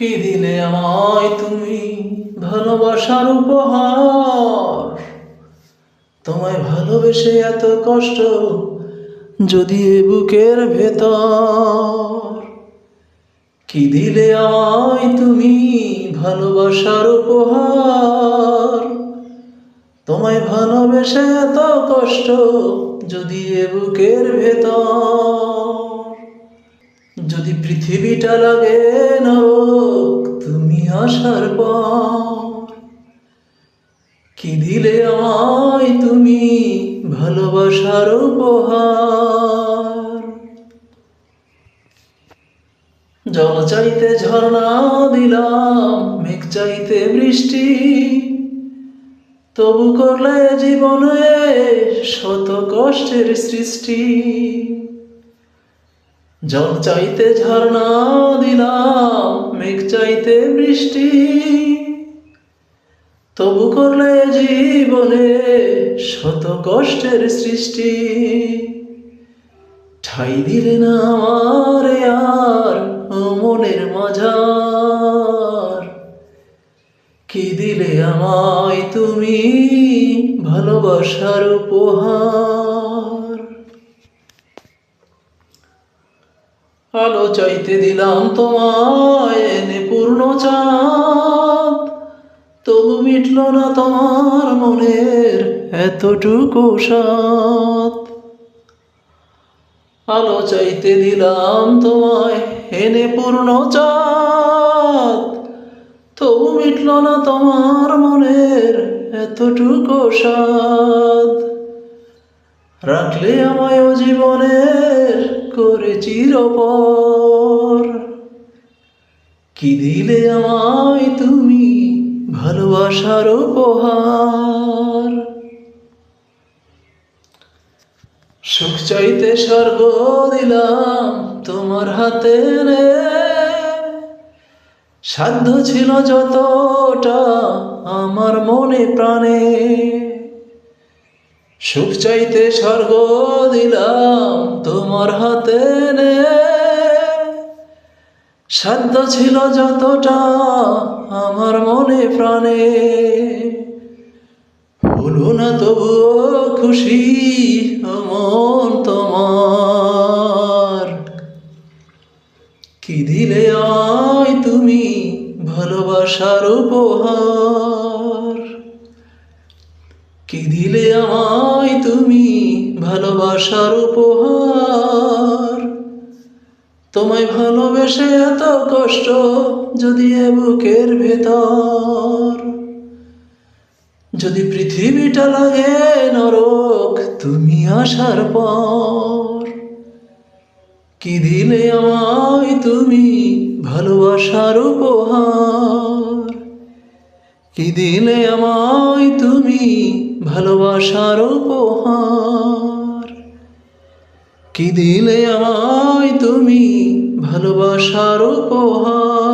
কি দিলে আমায় তুমি ভালোবাসার উপহার। তোমায় ভালোবেসে এত কষ্ট যদি এ বুকের ভেতর। কি দিলে আমায় তুমি ভালোবাসার উপহার। তোমায় ভালোবেসে এত কষ্ট যদি এ বুকের ভেতর। যদি পৃথিবীটা লাগে নরক তুমি আসার পর। কি দিলে আমায় তুমি ভালোবাসার উপহার। জল চাইতে ঝর্ণা দিলাম, মেঘ চাইতে বৃষ্টি, তবু করলে জীবনে শত কষ্টের সৃষ্টি। জল চাইতে ঝর্ণা দিলাম, মেঘ চাইতে বৃষ্টি, তবু করলে জীবনে শত কষ্টের সৃষ্টি। ঠাই দিলে না আমার আর ও মনের মাঝার। কি দিলে আমায় তুমি ভালোবাসার উপহার। আলো চাইতে দিলাম তোমায় এনে পূর্ণ চাঁদ, তবু মিটল না তোমার মনের এতটুকু সাদ। আলো চাইতে দিলাম তোমায় এনে পূর্ণ চাঁদ, তবু মিটল না তোমার মনের এতটুকু সাদ। রাখলে আমায় জীবনের করে চিরপর। কি দিলে আমায় তুমি ভালোবাসার উপহার। সুখ চাইতে স্বর্গ দিলাম তোমার হাতে রে, সাধ্য ছিল যতটা আমার মনে প্রাণে। সুখ চাইতে স্বর্গ দিলাম তোমার হাতে রে, সাধ্য ছিল যতটা আমার মনে প্রাণে। হলো না তবুও খুশি মন তোমার। কি দিলে আমায় তুমি ভালোবাসার উপহার। কি দিলে আমায় তুমি ভালোবাসার উপহার। তোমায় ভালোবেসে এত কষ্ট যদি এ বুকের ভেতর। যদি পৃথিবীটা লাগে নরক তুমি আসার পর। কি দিলে আমায় তুমি ভালোবাসার উপহার। কি দিলে আমায় তুমি ভালোবাসার উপহার। কি দিলে আমায় তুমি ভালোবাসার উপহার।